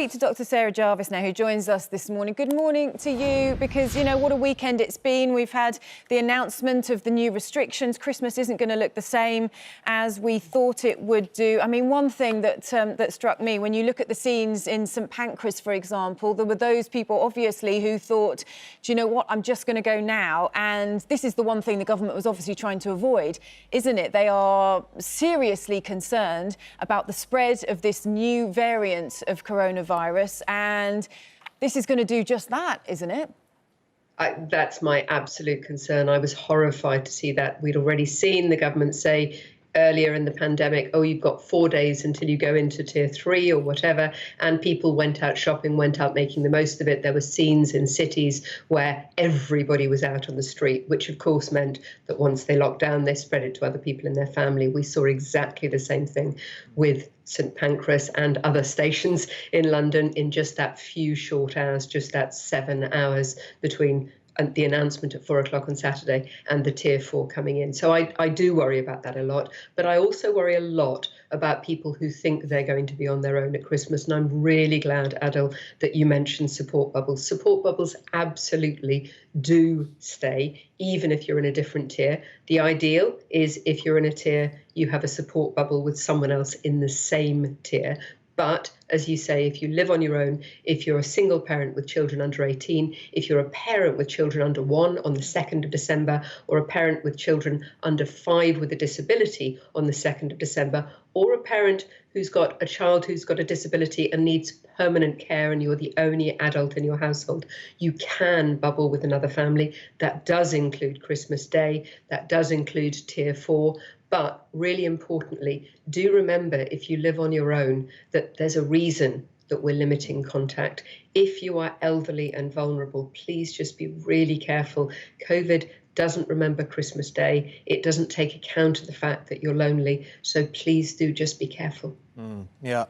speak to Dr. Sarah Jarvis now, who joins us this morning. Good morning to you, because, you know, what a weekend it's been. We've had the announcement of the new restrictions. Christmas isn't going to look the same as we thought it would do. I mean, one thing that that struck me, when you look at the scenes in St Pancras, for example, there were those people, obviously, who thought, do you know what, I'm just going to go now. And this is the one thing the government was obviously trying to avoid, isn't it? They are seriously concerned about the spread of this new variant of coronavirus, and this is going to do just that, isn't it? That's my absolute concern. I was horrified to see that. We'd already seen the government say earlier in the pandemic, oh, you've got 4 days until you go into tier 3 or whatever, and people went out shopping, went out making the most of it. There were scenes in cities where everybody was out on the street, which of course meant that once they locked down, they spread it to other people in their family. We saw exactly the same thing with St Pancras and other stations in London in just that few short hours, just that 7 hours between the announcement at 4 o'clock on Saturday and the tier 4 coming in. So I do worry about that a lot, but I also worry a lot about people who think they're going to be on their own at Christmas. And I'm really glad, Adil, that you mentioned support bubbles. Support bubbles absolutely do stay, even if you're in a different tier. The ideal is if you're in a tier, you have a support bubble with someone else in the same tier. But as you say, if you live on your own, if you're a single parent with children under 18, if you're a parent with children under 1 on the 2nd of December, or a parent with children under 5 with a disability on the 2nd of December, or a parent who's got a child who's got a disability and needs permanent care and you're the only adult in your household, you can bubble with another family. That does include Christmas Day, that does include tier 4. But really importantly, do remember, if you live on your own, that there's a reason that we're limiting contact. If you are elderly and vulnerable, please just be really careful. COVID doesn't remember Christmas Day. It doesn't take account of the fact that you're lonely. So please do just be careful. Yeah.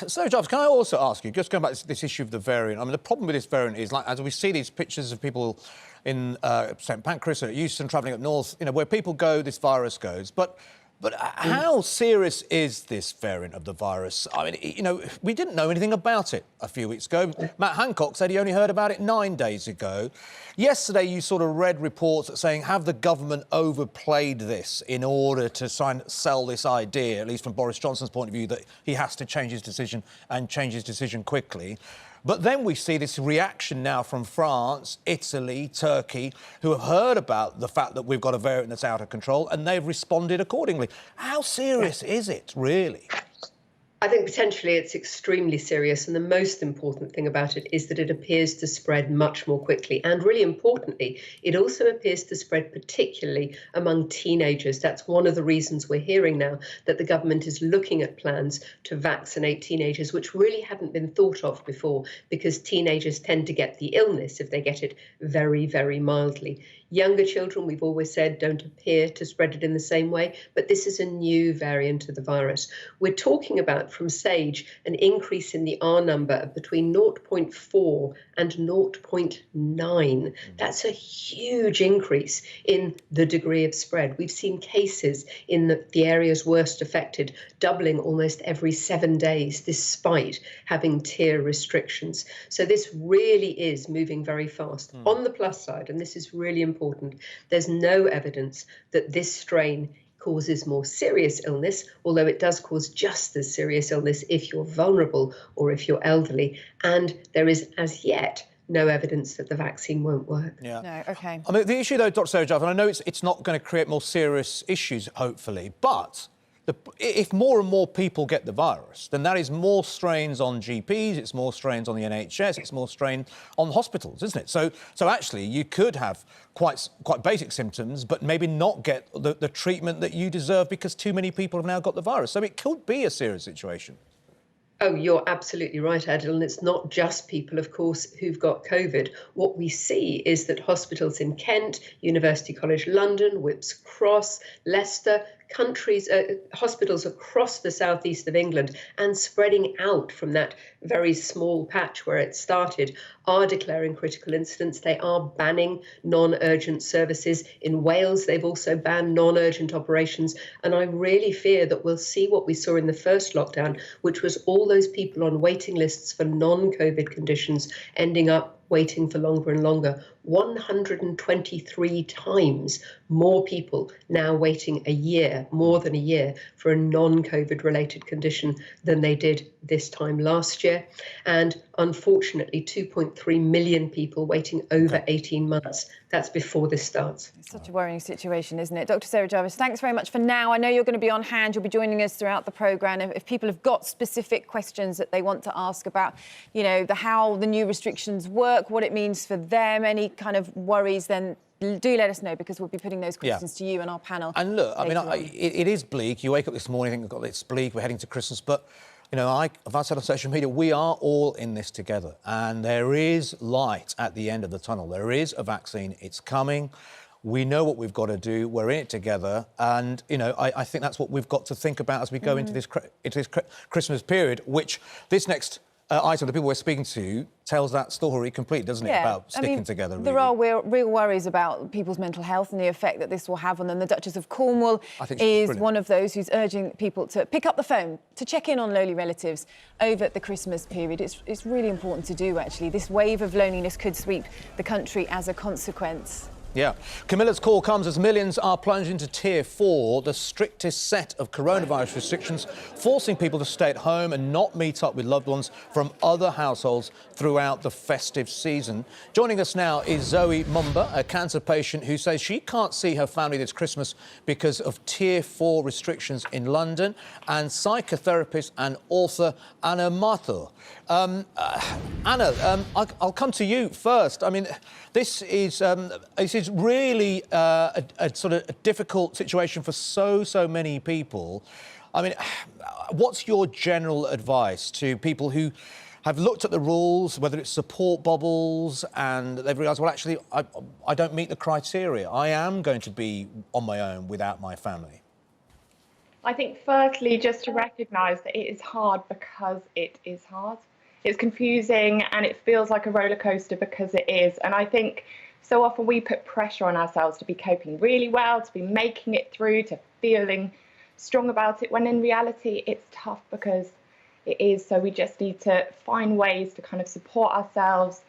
So, Jarvis, can I also ask you, just going back to this issue of the variant, I mean, the problem with this variant is, like, as we see these pictures of people in St Pancras or at Euston travelling up north, you know, where people go, this virus goes. But how serious is this variant of the virus? I mean, you know, we didn't know anything about it a few weeks ago. Matt Hancock said he only heard about it 9 days ago. Yesterday, you sort of read reports saying, have the government overplayed this in order to sell this idea, at least from Boris Johnson's point of view, that he has to change his decision and change his decision quickly. But then we see this reaction now from France, Italy, Turkey, who have heard about the fact that we've got a variant that's out of control, and they've responded accordingly. How serious is it, really? I think potentially it's extremely serious, and the most important thing about it is that it appears to spread much more quickly. And really importantly, it also appears to spread particularly among teenagers. That's one of the reasons we're hearing now that the government is looking at plans to vaccinate teenagers, which really hadn't been thought of before, because teenagers tend to get the illness if they get it very, very mildly. Younger children, we've always said, don't appear to spread it in the same way, but this is a new variant of the virus. We're talking about, from SAGE, an increase in the R number of between 0.4 and 0.9. That's a huge increase in the degree of spread. We've seen cases in the areas worst affected doubling almost every 7 days, despite having tier restrictions. So this really is moving very fast. On the plus side, and this is really important, there's no evidence that this strain causes more serious illness, although it does cause just as serious illness if you're vulnerable or if you're elderly. And there is, as yet, no evidence that the vaccine won't work. Yeah. No, OK. I mean, the issue, though, Dr. Sarah Jarvis, and I know it's not going to create more serious issues, hopefully, but if more and more people get the virus, then that is more strains on GPs, it's more strains on the NHS, it's more strain on hospitals, isn't it? So actually, you could have quite basic symptoms, but maybe not get the treatment that you deserve because too many people have now got the virus. So it could be a serious situation. Oh, you're absolutely right, Adil. And it's not just people, of course, who've got COVID. What we see is that hospitals in Kent, University College London, Whipps Cross, Leicester, hospitals across the southeast of England and spreading out from that very small patch where it started are declaring critical incidents. They are banning non-urgent services. In Wales, they've also banned non-urgent operations. And I really fear that we'll see what we saw in the first lockdown, which was all those people on waiting lists for non-COVID conditions ending up waiting for longer and longer. 123 times more people now waiting more than a year, for a non-COVID related condition than they did this time last year. And unfortunately, 2.3 million people waiting over 18 months. That's before this starts. It's such a worrying situation, isn't it? Dr. Sarah Jarvis, thanks very much for now. I know you're going to be on hand. You'll be joining us throughout the programme. If people have got specific questions that they want to ask about, how the new restrictions work, what it means for them, any kind of worries, then do let us know, because we'll be putting those questions to you and our panel. And look, it is bleak. You wake up this morning and think, it's bleak, we're heading to Christmas, but I've said on social media, we are all in this together, and there is light at the end of the tunnel. There is a vaccine. It's coming. We know what we've got to do. We're in it together, and I think that's what we've got to think about as we go into this Christmas period. Which this next item, the people we're speaking to, tells that story complete, doesn't it? About sticking together. Really. There are real worries about people's mental health and the effect that this will have on them. The Duchess of Cornwall is one of those who's urging people to pick up the phone, to check in on lowly relatives over the Christmas period. It's really important to do, actually. This wave of loneliness could sweep the country as a consequence. Yeah. Camilla's call comes as millions are plunged into Tier 4, the strictest set of coronavirus restrictions, forcing people to stay at home and not meet up with loved ones from other households throughout the festive season. Joining us now is Zoe Mumba, a cancer patient who says she can't see her family this Christmas because of Tier 4 restrictions in London, and psychotherapist and author Anna Mathur. Anna, I'll come to you first. I mean, this is really a sort of a difficult situation for so many people. I mean, what's your general advice to people who have looked at the rules, whether it's support bubbles, and they've realised, well, actually, I don't meet the criteria. I am going to be on my own without my family. I think, firstly, just to recognise that it is hard because it is hard. It's confusing and it feels like a roller coaster because it is. And I think so often we put pressure on ourselves to be coping really well, to be making it through, to feeling strong about it, when in reality it's tough because it is. So we just need to find ways to kind of support ourselves,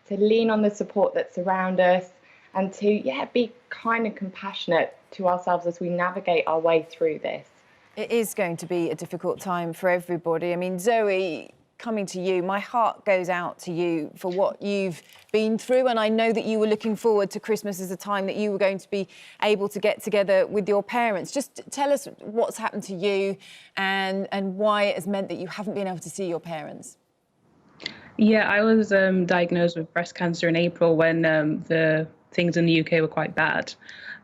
to lean on the support that's around us, and to, be kind and compassionate to ourselves as we navigate our way through this. It is going to be a difficult time for everybody. I mean, Zoe, coming to you, my heart goes out to you for what you've been through, and I know that you were looking forward to Christmas as a time that you were going to be able to get together with your parents. Just tell us what's happened to you and why it has meant that you haven't been able to see your parents. Yeah, I was diagnosed with breast cancer in April when the things in the UK were quite bad.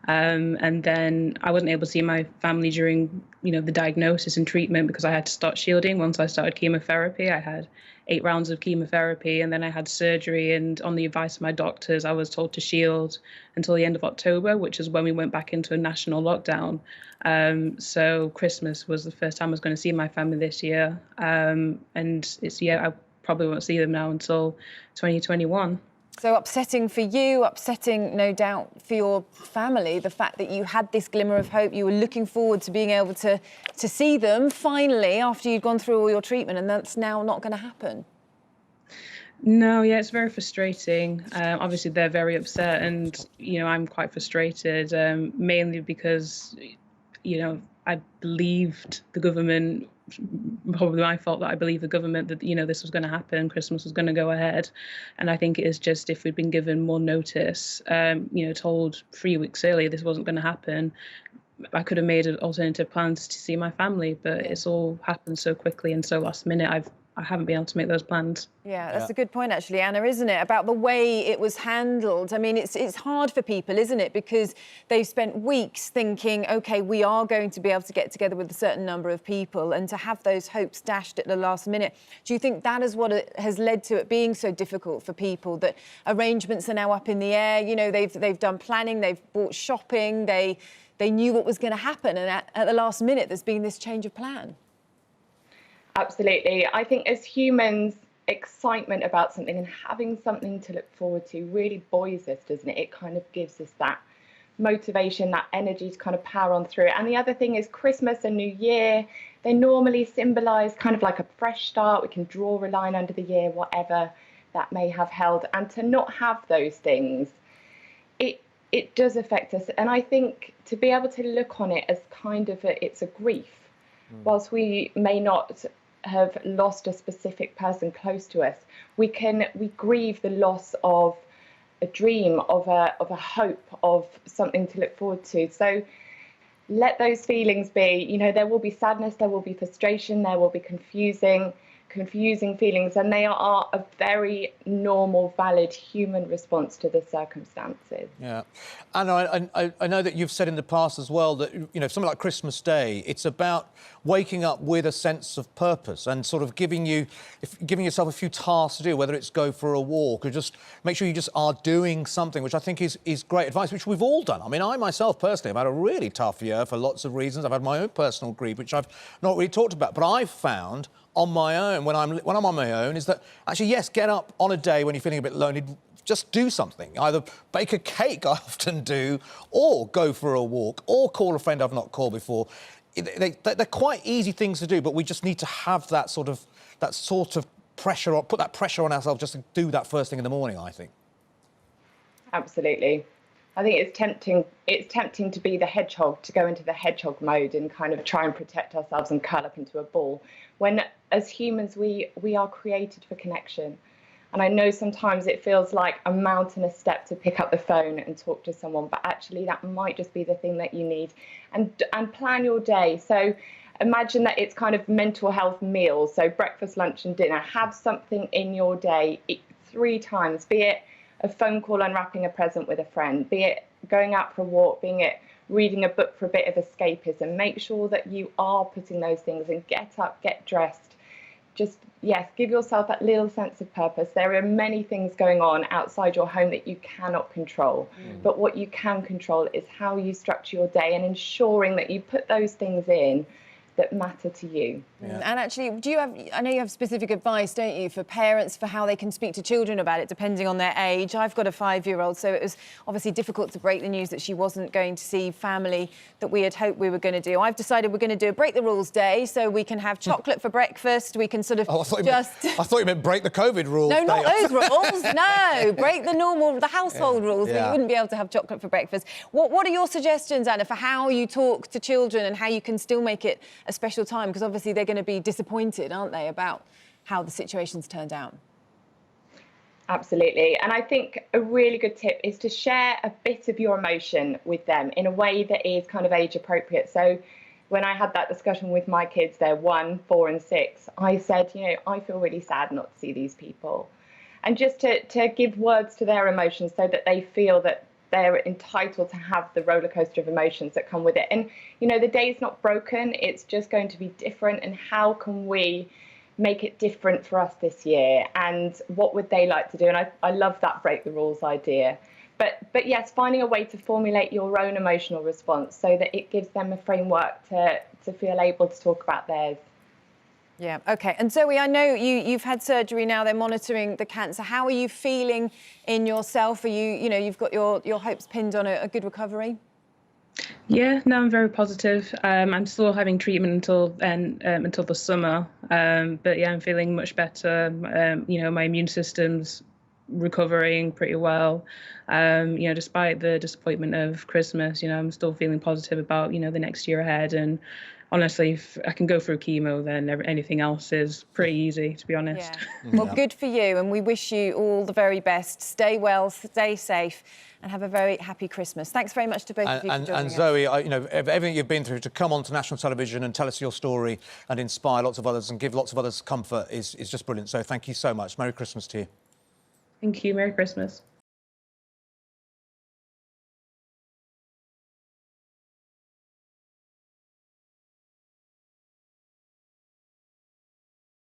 And then I wasn't able to see my family during, the diagnosis and treatment because I had to start shielding. Once I started chemotherapy, I had 8 rounds of chemotherapy, and then I had surgery. And on the advice of my doctors, I was told to shield until the end of October, which is when we went back into a national lockdown. So Christmas was the first time I was going to see my family this year. And I probably won't see them now until 2021. So upsetting for you, upsetting, no doubt, for your family, the fact that you had this glimmer of hope, you were looking forward to being able to see them finally after you'd gone through all your treatment, and that's now not going to happen. No, yeah, it's very frustrating. Obviously, they're very upset, and, I'm quite frustrated, mainly because, I believed the government. Probably my fault that I believe the government that this was going to happen, Christmas was going to go ahead, and I think it is just if we'd been given more notice, told 3 weeks earlier this wasn't going to happen, I could have made alternative plans to see my family, but it's all happened so quickly and so last minute. I haven't been able to make those plans. Yeah, that's a good point, actually, Anna, isn't it? About the way it was handled. I mean, it's hard for people, isn't it? Because they've spent weeks thinking, OK, we are going to be able to get together with a certain number of people, and to have those hopes dashed at the last minute. Do you think that is what it has led to it being so difficult for people, that arrangements are now up in the air? They've done planning, they've bought shopping, they they knew what was going to happen, and at the last minute there's been this change of plan. Absolutely. I think as humans, excitement about something and having something to look forward to really buoys us, doesn't it? It kind of gives us that motivation, that energy to kind of power on through it. And the other thing is Christmas and New Year, they normally symbolise kind of like a fresh start. We can draw a line under the year, whatever that may have held. And to not have those things, it does affect us. And I think to be able to look on it as kind of it's a grief, whilst we may not have lost a specific person close to us, we grieve the loss of a dream, of a hope, of something to look forward to. So let those feelings be. You know, there will be sadness, there will be frustration, there will be confusing feelings, and they are a very normal, valid human response to the circumstances. Yeah, and I know that you've said in the past as well that, you know, something like Christmas Day, it's about waking up with a sense of purpose and sort of giving yourself a few tasks to do, whether it's go for a walk or just make sure you just are doing something, which I think is great advice, which we've all done. I mean, I myself personally have had a really tough year for lots of reasons. I've had my own personal grief, which I've not really talked about, but I've found on my own, when I'm on my own, is that actually, yes, get up on a day when you're feeling a bit lonely, just do something. Either bake a cake, I often do, or go for a walk, or call a friend I've not called before. They're quite easy things to do, but we just need to have that sort of pressure, or put that pressure on ourselves just to do that first thing in the morning, I think. Absolutely. I think it's tempting to be the hedgehog, to go into the hedgehog mode and kind of try and protect ourselves and curl up into a ball, when as humans we are created for connection. And I know sometimes it feels like a mountainous step to pick up the phone and talk to someone, but actually that might just be the thing that you need. And plan your day. So imagine that it's kind of mental health meals, so breakfast, lunch and dinner. Have something in your day 3 times, be it a phone call, unwrapping a present with a friend, be it going out for a walk, being it reading a book for a bit of escapism. Make sure that you are putting those things, and get up, get dressed. Just, yes, give yourself that little sense of purpose. There are many things going on outside your home that you cannot control. But what you can control is how you structure your day and ensuring that you put those things in that matter to you. Yeah. And actually, I know you have specific advice, don't you, for parents, for how they can speak to children about it, depending on their age. I've got a 5-year-old, so it was obviously difficult to break the news that she wasn't going to see family that we had hoped we were going to do. I've decided we're going to do a break the rules day, so we can have chocolate for breakfast. We can sort of I thought you meant break the COVID rules. No, not those rules. No, break the household rules. Yeah. You wouldn't be able to have chocolate for breakfast. What are your suggestions, Anna, for how you talk to children and how you can still make it a special time? Because obviously they're going to be disappointed, aren't they, about how the situation's turned out? Absolutely. And I think a really good tip is to share a bit of your emotion with them in a way that is kind of age appropriate. So when I had that discussion with my kids, they're 1, 4 and 6, I said, you know, I feel really sad not to see these people. And just to give words to their emotions so that they feel that they're entitled to have the roller coaster of emotions that come with it. And, you know, the day's not broken, it's just going to be different. And how can we make it different for us this year? And what would they like to do? And I love that break the rules idea. But yes, finding a way to formulate your own emotional response so that it gives them a framework to feel able to talk about theirs. Yeah, OK. And Zoe, I know you've had surgery now, they're monitoring the cancer. How are you feeling in yourself? Are you've got your hopes pinned on a good recovery? Yeah, no, I'm very positive. I'm still having treatment until the summer. But yeah, I'm feeling much better. You know, my immune system's recovering pretty well. You know, despite the disappointment of Christmas, you know, I'm still feeling positive about, you know, the next year ahead. And honestly, if I can go through chemo, then anything else is pretty easy, to be honest. Yeah. Well, good for you, and we wish you all the very best. Stay well, stay safe, and have a very happy Christmas. Thanks very much to both of you for joining us. And Zoe, you know, everything you've been through, to come on to national television and tell us your story and inspire lots of others and give lots of others comfort is just brilliant. So thank you so much. Merry Christmas to you. Thank you. Merry Christmas.